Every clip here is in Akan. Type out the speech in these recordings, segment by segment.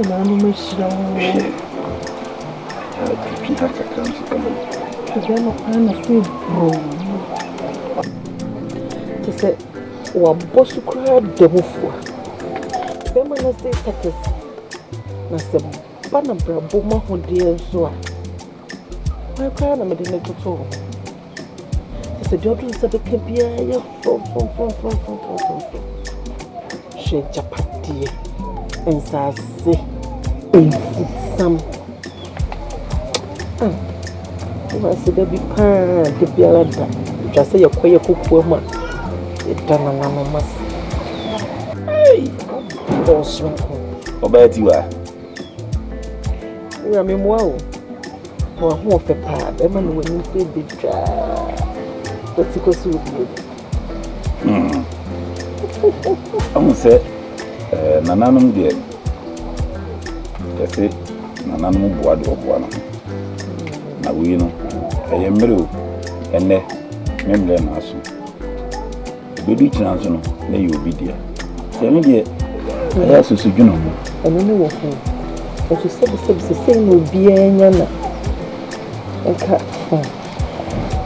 Nanu Meshiro. Pihaka comes coming. Then I feel bro. She said, "Wa boss crowd demofu." Then when I say that, I said, "Banabra boma hodie zoa." I cried and I didn't go to. She said, "You don't say the kebia, you from. She japati and say, some. I said, "There be pan, the bialada. Just say your kyekyeku woman. It done anonymous." Hey, boss, Obey you are. You are me well. Or who of a pad, Emmanuel, when you say the jar. What's it called? I'm say, Nananum dear. Just say, Nananum board of one. Now we know, I am Meru, and then Member Nasu. Good chance, no, you will be dear. Say me, dear, I ask you, you know, and you know what? But you said the same will be a yana. And cat,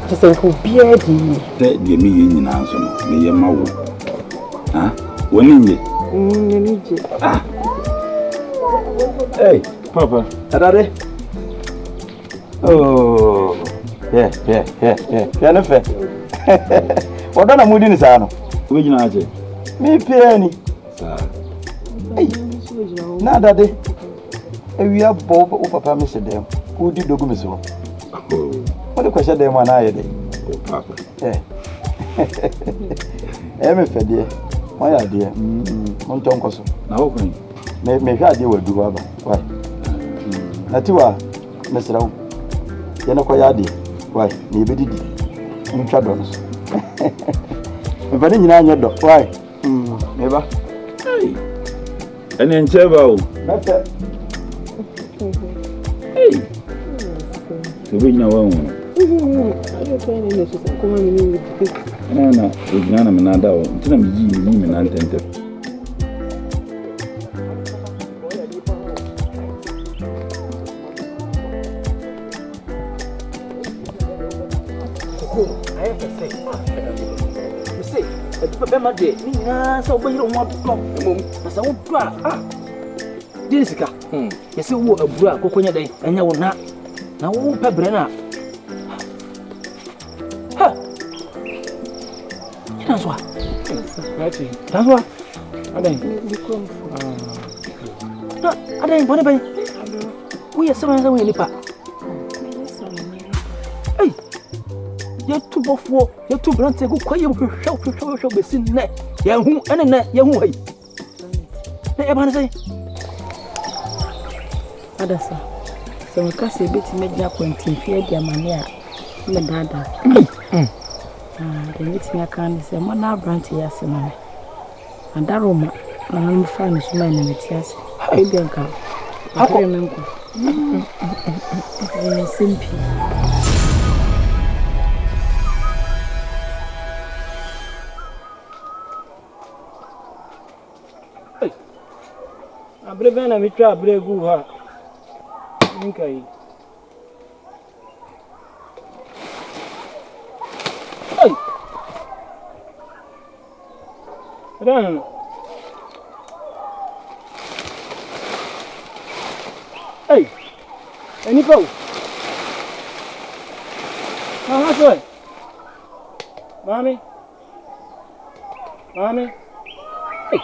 just a who beardy. That dear me in answer, me, your mouth. Ah, when in ye? Ah, hey, Papa, Adare. Oh, yeah. Jennifer. What done a mood in his arm? Which you me penny. Hey, now that day. We are Bob or Papa, Mr. Dem. Who did the Gumiso? What a question them one eye day. Oh, Papa. Eh, MF, dear. My idea. Montoncoso. Now, opening. Maybe I deal with Duaba. Why? Natua, Mr. Yanokoyadi. Why? Maybe did you try those? If I didn't know your dog, why? Never. Hey, and then Cheval. Hey, so we know one. No, we're not a man. Disika. Yes, you walk a bra, coconia day, and you will not. Now, won't pebrena. Ha! That's what. That's what. I didn't want to be. We are someone away, Nipa. Hey, you're too both war, you're too blunt to go quiet, show be seen net. Yahoo, and net, Yahoo. Everyone say. Adasa, so we can see a bit made up when Dufie their mania. Medada. The meeting I can say, Mona Branty, yes, man. And that room, I'm furnished man in it, yes. I don't come. I remember. Simple. I believe in a mitra, brave her. Okay. Hey! Run! Hey! Any go? How's it? Mommy? Hey!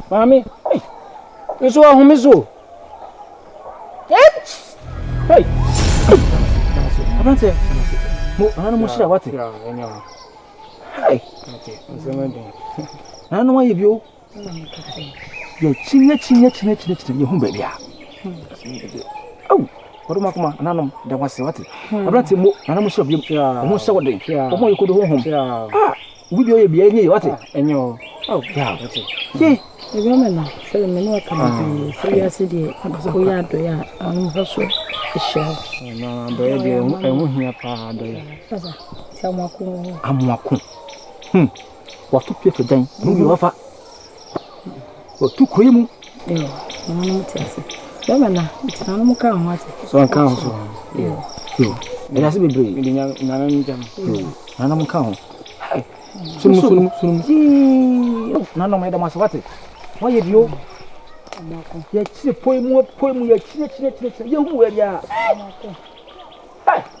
Mommy, hey, this one who is so. Hey, I'm not saying. I'm not sure what it is. Hey, okay, I don't know why you. You're chinny, your home baby. Oh, what do I come? There was what it. I'm not saying, I'm sure you are almost so day. Or you could go home. Ah, we be any what it. And you, oh, yeah, that's it. Yeah. The woman, so many can be so you are sitting. We are doing also a shell. No, baby, I won't hear. I'm walking. What to pay for them? You offer. What to cream? So I can't. It has to be brave. None count. Soon. None of my damas what it. Why have you? Yet, poem, yet, you were ya.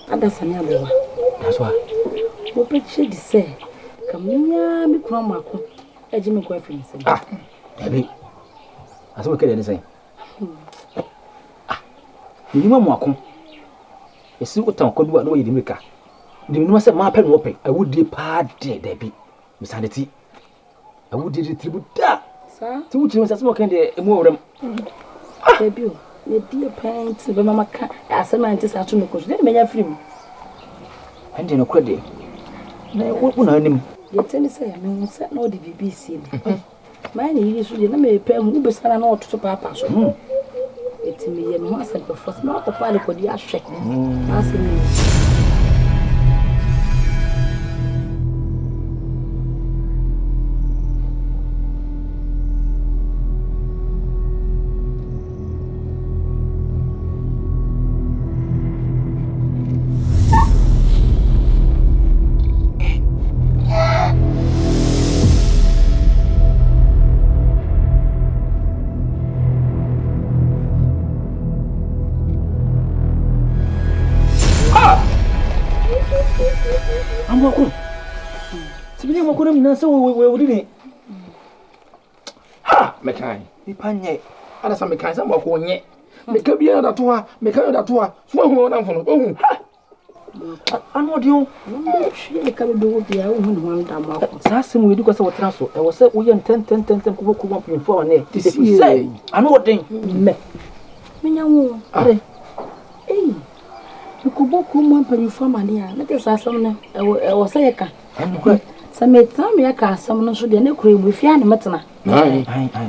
And that's another. That's why. What picture to say? Come near me, Cromwell. Jimmy Quaffin said, ah, baby. As we can say. You know, Marco. A single town could do what way to make her. Do you know what's a map and whopping? I would depart, Debbie. Miss Hannity. I would distribute that. Sir, 2 children are smoking the more of them. Baby, the dear parents, the mamma cat, as a man to start to make us, let me have him. And then a credit. What will I name? You tell me, say, I mean, set no BBC. Mine is really me pay who be sana no to papa so. It's me and once and first not the party for the ashek. Ask me. So we didn't. Ha! Mekai. Ipanye. Ada sa mekai sa mako nye. Meka bia da to ha, meka da to ha. So hu na mfo no. Oh. Ano dio. Hwe meka be do bia hu no wan da mako. Sa sem we du ko se wotra so. E wo se wo ye 10 ko ko mpimfo ne. Ti se. Ano odin. Me. Menya wo. Are. Eh. Ko boku mo mpimfo ma ne a. Na te sa sam ne. E wo se ye ka. Ano Sametam ya ka asam no so de na kure mu fia ne metena.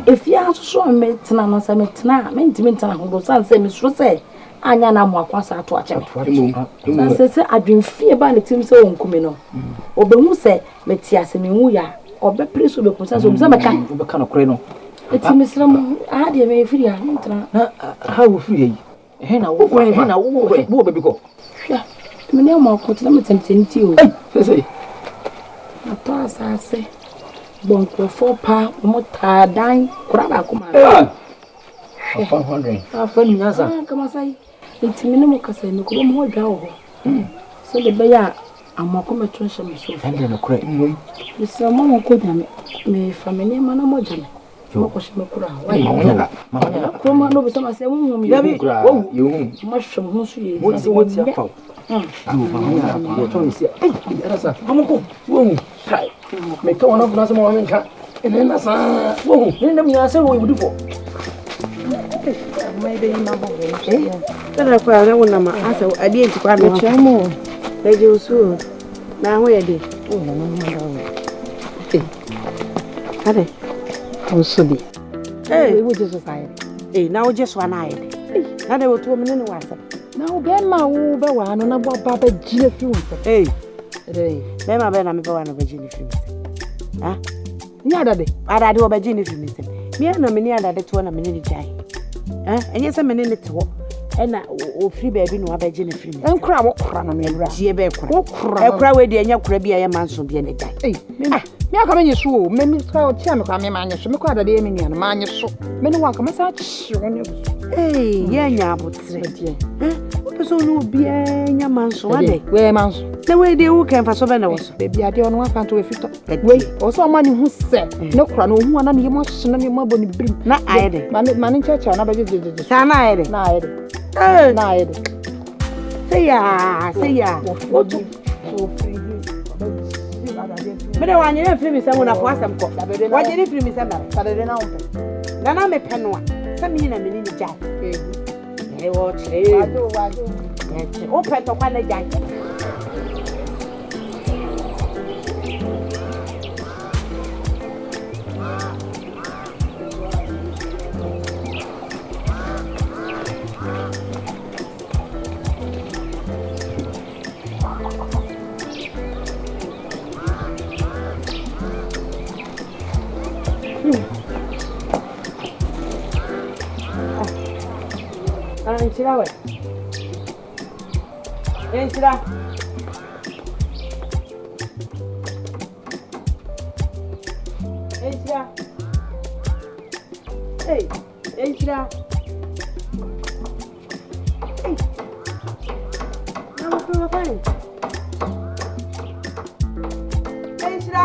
Efia so metena no sametena, mentimi ntena ho do san se me so se anya na mo akwasa ato ache. Se adwen fie ba ne tim se wonkumi no. Obehu se metiase me hu ya, obepre so beku san so me meka. Obeka no kure no. Etimi sram a de me firi a ntena. Na ha wo firi yi. He na wo bebi ko. Hwa. Me ne mo akotena metemtem ti o. Se Ato asase bonkrofo pa mota dan kura ba kuma. 500. Afa ni nyasa. Kama sai. Itimi ne mo kasa me ko mo dwa wo. So le be ya amako metro hye me so. Ande no kura. Bisa mo ko dame. Me family ma na mo jame. Mo ko hye me kura. Mama. Ko ma no bisa ma se mo mo mi. Kura. Yo hu. Ma hwem ho so ye. Wo ti afa. Mama, you told me, hey, I'm going to make one of us more than cat. And then that's whoa, then me answer what we do for. Maybe number then I found that one. I didn't quite much more. They do so. Now, where did oh, so be. Hey, we just hey, now just one eye. Now they were 2 minutes. Now, Grandma, who be one on a Baba Gina film. Hey, Bema Bena, me one of Virginia film. Ah, near day, I do a Virginia film. Me and a mini other 2 minutes. And yes, a minute to walk. And I free baby no Virginia film. And cry what cry on me, Jebe cry with the young crabby man so be any guy. Hey, me are coming you so, maybe tell Cham come in my so quite a day in and man so. Many one come such on you. Hey, yeah, but so no be a man so one day. Where man? The way they who came for so many was baby, I don't want to if you wait, or some money who said no crown, who are not your most none your mobile bring. Not I did. Man in church, another did. Sana, say ya. What to but I want you to film someone of was some cock. Why did you film somebody? But I don't know. Then I'm a penwa. Some in a minute jack. Hey, watch. I do. Open to one jack. Enchira we. Enchira. Enchira. Hey, enchira. Hey. I'm fine. Enchira.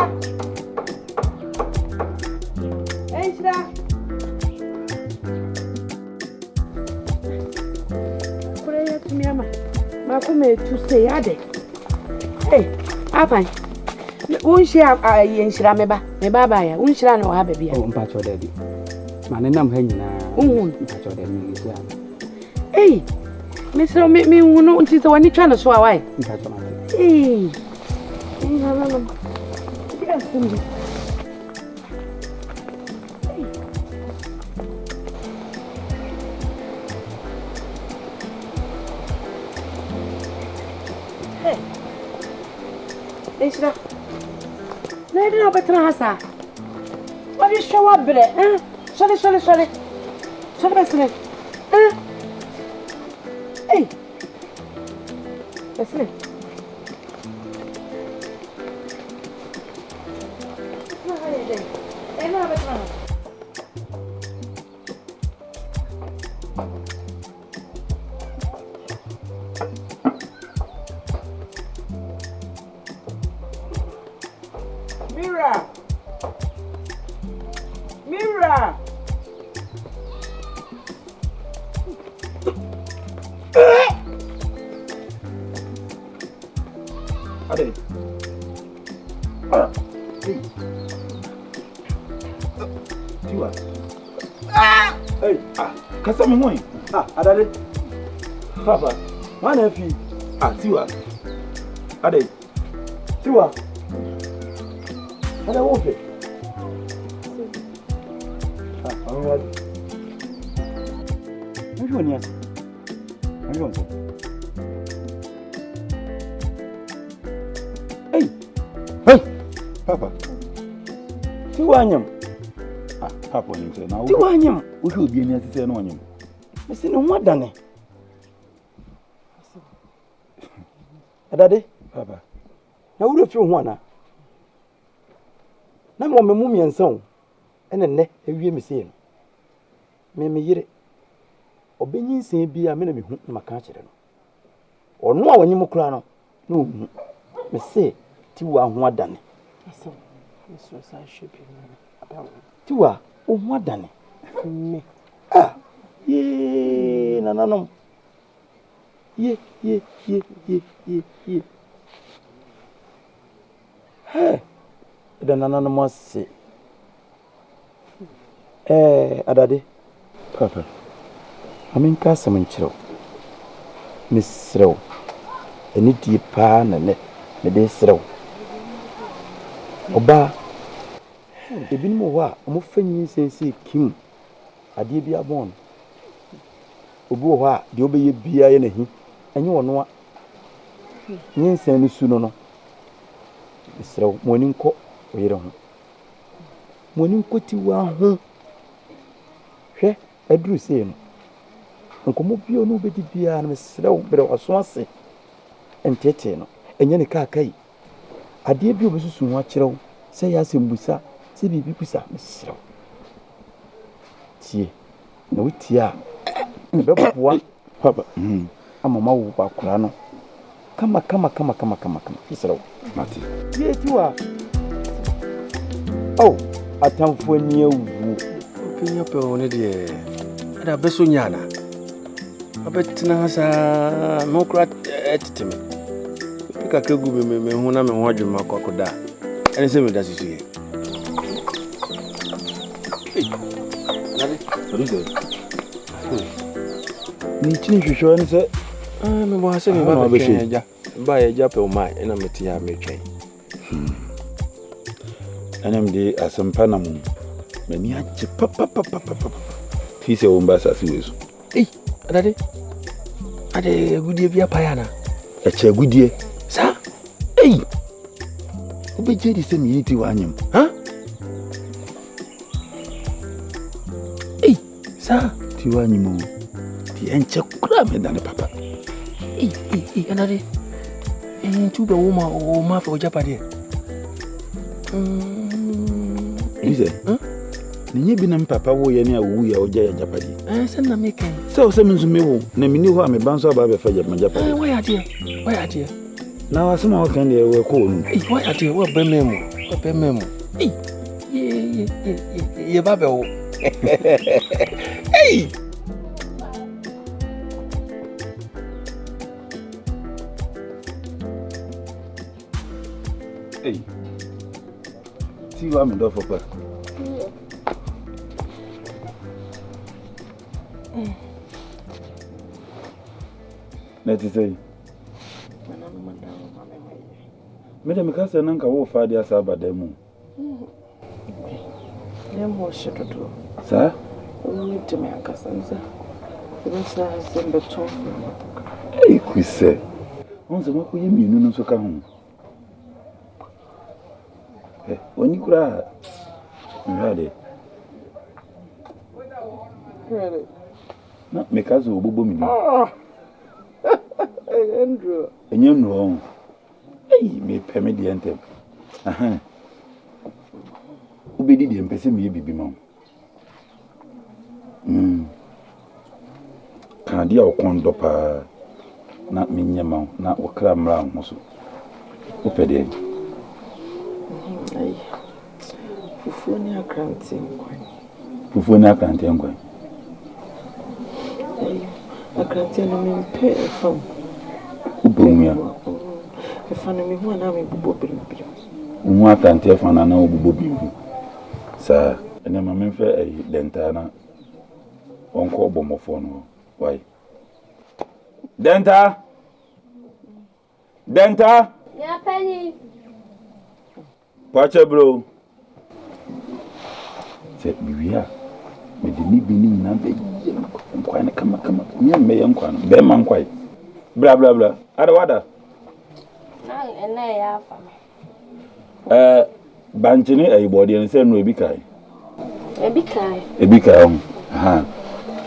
Enchira. Miama, Makume to say, Ade. Hey, Apai, won't share a yen shrameba, me baba, won't share no have a beer. Oh, patch or daddy. Manam hanging patch or daddy. Hey, Mr. Make me know until the one you trying to show away. Hey, Enchira. No, no, but Hasa. What is show up, Bre? Sorry. Sorry, listen. Hey. Listen. Mira! Adwene. Hey. Tiwa. Hey, kasa me hoy. Adale. Papa, wana fi. Tiwa. Adwene. Tiwa. Ada wo fe. Hey, Papa. Tiwanyam. Papa ni say na. Tiwanyam. Wo hwe obi ani asese na onyam. Me se no wadane. Adade, Papa. Na wo refi ho ana. Na mo memu miensa o. Ene ewie me se no. Me yire. Obenyin sen bia me na me hu maka kire no. Ono a wanyim kura no. Na ohu. Me se Tiwa ho adane. Aso. Eso sa shebi no. Tiwa ho adane. Me. Ye nananom. Ye. Hey. Da nananom ase. Adade. Papa. Amin ka samun ciro. Misrau. Eni di pa na ne de srau. Oba. Ebi mo wa, mo fanyi sense kim. Ade bi abon. Obi wo ha, de obeye bia ye na hi. Enye wono a. Nyinsen ni su no. Misrau, mo ni nko oyere ho. Mo ni nko Tiwa ho. Hwe, aduru se no. Nkomo bio no bedi bia na misrau bere waso ase. Entete no. Enye ne kai. Ade bi obesusu ho akyerew. Se ya sembusa, se bibi kusa misrau. Tie. Na wutia. Beboa, Papa. Amama wo ba kura no. Kama. Misrau. Mati. Tie Tiwa. Oh, atamfo ni ewu. Opinya pe one de. Ada beso nyana. Abetina hasa mokrat etitime. Pika kegu me hu na me ho adwuma kwakoda. Ene se me da sisi. Ni chini hwehwe ne se me bo hase me ba be hweja. Ba ye ja pe o mai ena meti ya me twen. Enem de asempa na mu. Mani aje papa. Fi se o mba sasi weso. Adade. Ade gudie bia payana. Eche gudie. Sa. Obeje di se mi yiti wanyam. Ha? Sa. Ti wanyam. Ti enche kura Where am I done, Papa? Another. To the woman or ma for Japan. Is it? Ni bi na papa wo ye ne awu ya oja ya Japadi. Say na make. So me wo na mini ho am ban so aba be fa Japadi. Why are there? Na wasema o kan de we ko nu. Why are there? What be memo? Ye ba be o. Hey. Hey. See what I'm doing for her. Let me say. Madam, because I don't know how to say about them. Nemo shototo. Sir? Only to me akasanza. Ibasa sembe tonfu. Hey, kwise. Onse mako yemi no so ka ho. Eh, oni kura. Ngade. Really? Na mekazo obobo mi. Andrew. Enye no. Hey, me peme di entem. Aha. Ubedi di empese mi bibi ma. Kan dia okondo pa na minyama na okra mra ho so. Opede. Ai. Fufu ni akranti nkwan. Fufu ni akranti nkwan. Ai. Akranti no me mpe fam. Ubomia. Efana me hu na me bubo birim. Nwa akranti efana na obubo birim. Sa ene ma memfe denta na onko obomofo no. Why? Denta? Yeah, Penny. Pacha bro. Say biya. Me de ni bini na be nkwan kama. Nya me nkwan. Be man kwai. Bla. Ada wada. Na ene ya fa. Banchini Yeboah ni se no ebikai. Ebikai. Aha.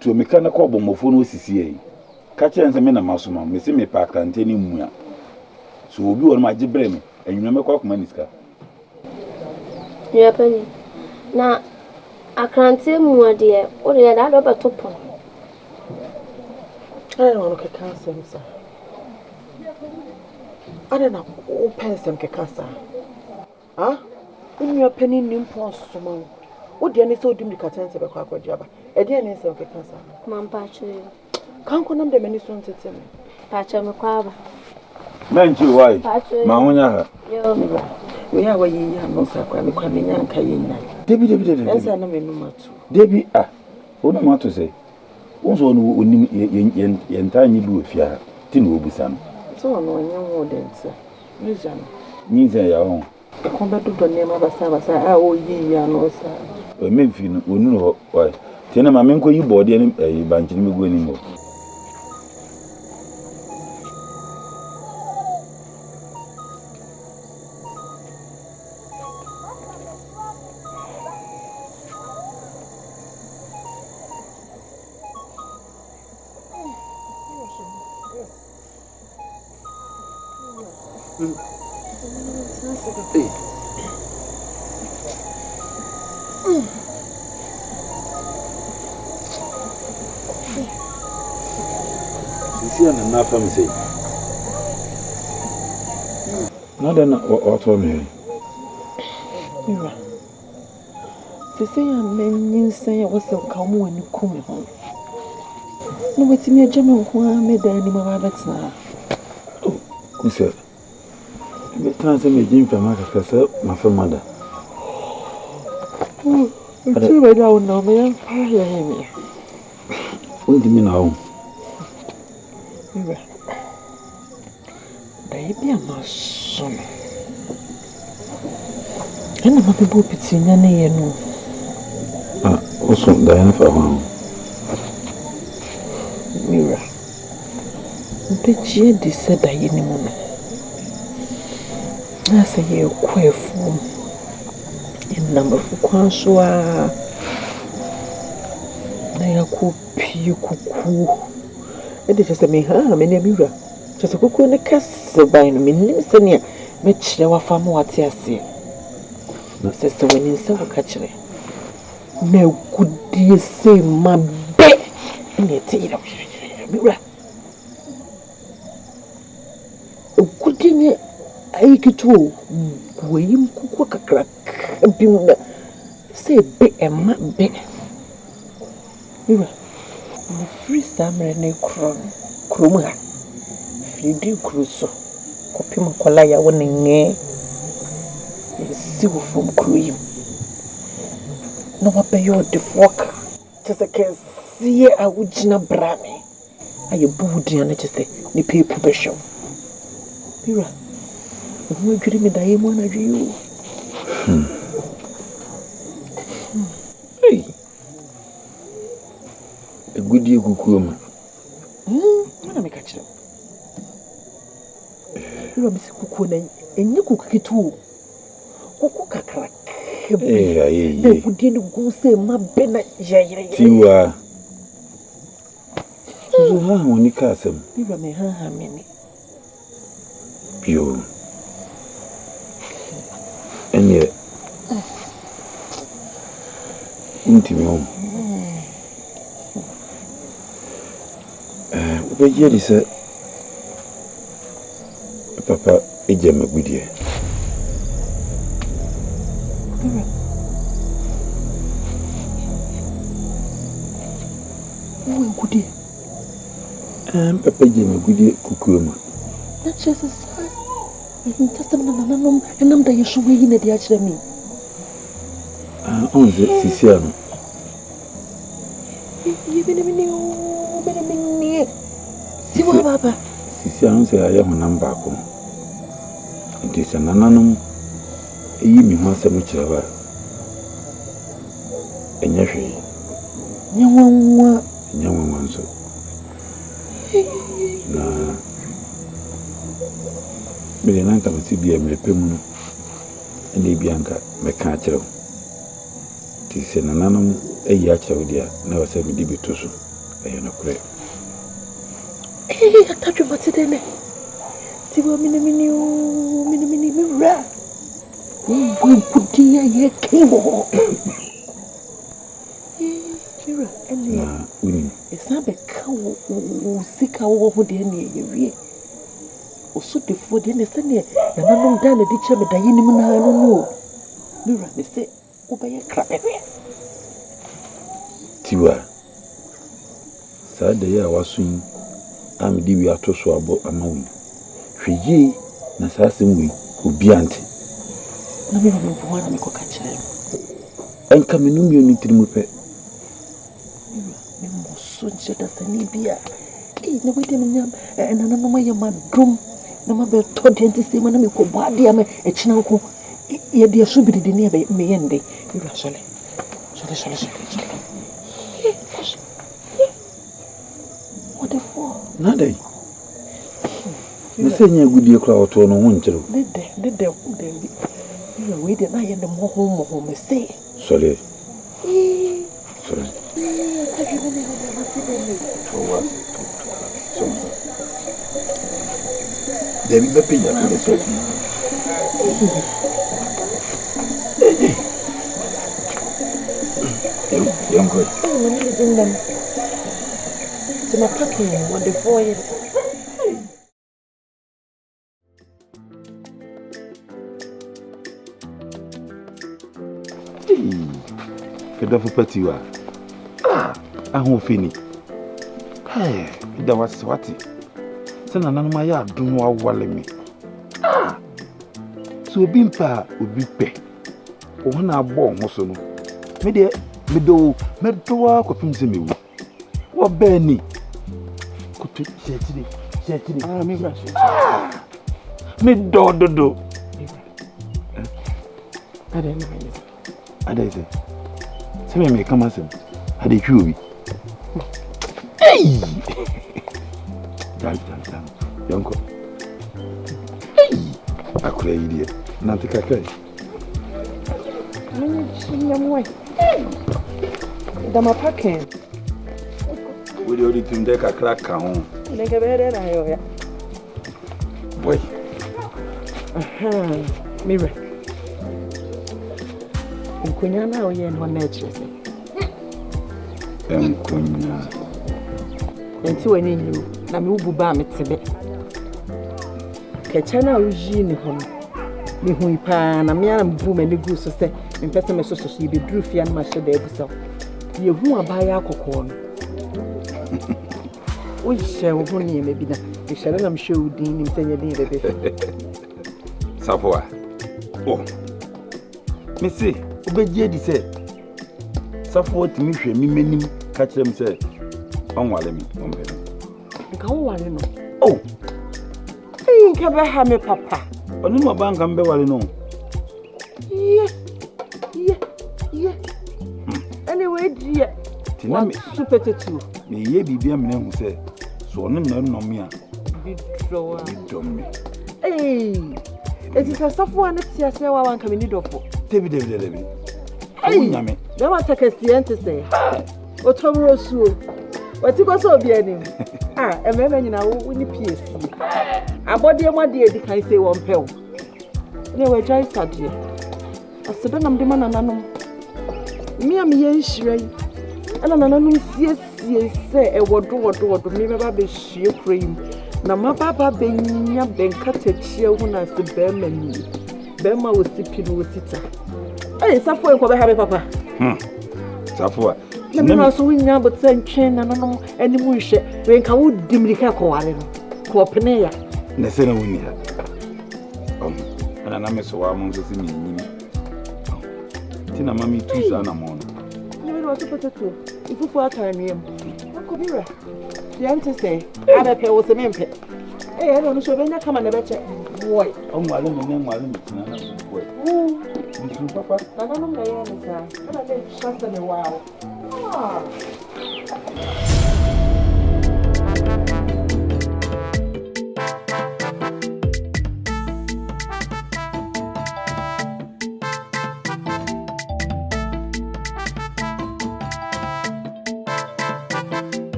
To me kana ko bomofo no sisi yi. Ka kire nse me na masoma. Me se me pa kante ni mu a. So obi won ma gibre me. Enwuna me kwa kuma niska. Yeah, Penny. Na akrante mu ade o de da do betopo. Ai no ke kansem sa. Ada na o pensem ke kasa. Ah? Unyo Penny nimpo soma. O de ne se odim di katense be kwa akwajiaba. E de ne se o ke kasa. Mampa chue. Kan ko nam de mani so ntete me. Pacha me kwa ba. Menchi why? Ma wonya ha. Yo. We ya wa yi ya no sa kwa me kwa me nyanka yi nya. Debi. Ensa na me numatu. Debi Oduma to say. Onso no onim Yantah nyi bi ofia ti no obusa no. So no nya wo de ntia. Me jano. Nyi ze ya ho. Ko be do ne ma basa a o yi ya no sa. O memfi no onu ho why? Tiena ma menko Yeboah de ni banchi ni megu ani mo. Na fam say. No then auto me. Mira. Sisi ya menyin sen ya wose ka mu ani kum ho. No wetimi agya me nko a me dan ni ma ba betina. Oh, kunse. Me tan se me jin fama ka kasa ma fama da. Oh, ti ba da wona me ya pa ya hemi. Undi mi na o. Mira. Baby amason. Ena ma be bo pitinya na ye no. Oso da yana fa ho. Mira. Mpechi di se da ye ni mo no. Na se ye kwefu. Ina mafu kwanso a na ya ko pie kuku. And it just a me, many mirror. Just a cook on the castle by me, Senia, which there were far more at your sea. Sister, when you saw catch it. No good dear say, my bed in your tail. Mirror. A good dinner, I get to William cook a crack. Say big and my bed. Mirror. The free summer and a croma. Free cruiser. Copy my colaya winning air. Silver from cream. No, I pay your defork. Just a can see a witchina brame. Are you booty and just the people bishop? Mira, who are getting me diamond at you? Hey, a good year cucuma. Let me catch them. You are Miss Cucuna, and you cook it too. Cook a crack. They would go say, my Bennett, you are. So, how when you cast him? You may have many. Pure. And yet, into me home. But yet, he said, Papa, a gem a good year. Oh, good year. Papa Jim, a good year, cucuma. That's just a sign. And I'm the issue in the academy. On the Sicilian. You've been a minute. See what, Papa? Sicilian say I am a number. It is an anonymous. You must have much of a. And young one, so. Nah. But in Anka would be a Melpim and a Bianca, my catcher. Tis an anonymous, a yacha with ya, never said me debitoso. I am not correct. I touch you, Matilda. See what mini mirror. We put the cable. Mirror, and winning. It's not a cow who sick our who dear near you. Or so the food in the Sunday, and I don't down the ditch of the animal. I don't know. Mirror, they say, obey a crab. Tiwa. Saturday I was swing. I'm Dufie to swab a mouth. Ye, Nassassin, who be auntie. No, we don't want to make a catch. And come in, you need to move it. So just as a nibia. No, wait a minute, and I know my drum. No, my bed told dentist, when I make a body, I'm a chinako. Yet there should be the near me and day. You are sorry. What the for? Nade. You say you're good, you crowd to no one. Did you are waiting? I am the more home, say. Sorry. There is a pin up the soap. Young good. To my packing, what the boy. Kedofo patiwa. Ahun fini. Ida waswati. Sana nanu ma ya dunu awale mi. So obi mpa obi pe. O na agbo ho so no. Me de medo akopim se mewu. Wo be ni. Koto chechiri. Me bra so. Me do. Adese. Say me come asem. Ade hwi. Hey! Dal. Yonko. Hey! Akure idie. Nante kakai. Nyamwe. Dama packing. We do the thing that crack ka ho. ne ke be na yo ya. Boy. Mira. Nkonya na oye no na chese. Nkonya. Enti wani nyu na me ubu ba metebe. Kecha na oji ni ho. Me hu ipa na me ara mbu me ne gu so se me pese me so ye be Dufie na ma hye da ebusa. Ye hu abaya akokọ no. O hye wo ho ne me bi na. E hye na me hye udin ni mtenye din bebe. Safoa. Oh. Me say, obeje di say. Safoa timi hwe mi manim ka kire me say onwale mi ombele. Nka wo wale no. Oh. Nka be ha me papa. Onu ma banka mbe wale no. Yeah. Anyway, dear. Tina me super tattoo. Me ye bibia me hu say so onu na no me a. Bidom me. Hey. It is a Safoa na tia say wa wan ka me ni dofo. Debi. Hey, nyame. Dem ata kasian te say. Otomro suo. Wati ko so obi anim. Ememe nyina wo ni PS. Abode mo de edi kan say won pew. Ne we jai sadie. Asebe nam de manananom. Mi am ye nhire yi. Ana nananom sie say e wodo mi me ba be hie krim. Na ma baba be nya benka tachie hu na se be mani. Be ma wo sipi no wo sita. Safoa enko be ha be papa. Safoa. Na me no so nya but ntwen nananom animu hwe. We nka wo dimirika ko ware no. Ko pene ya. Na se na woni ha. Ana na me so wa mo so si mi nyimi. Tina mami tu sa na mo no. Ni me no so potato. Ifufu aka aniem. Ko bira. Yantah say, abepe wo se mempe. No so be nya kama na beche. Boy. Onwale me ne nwale me tina na boy. Ntu papa. Na no me ye ni sa. Na le shasa me wow.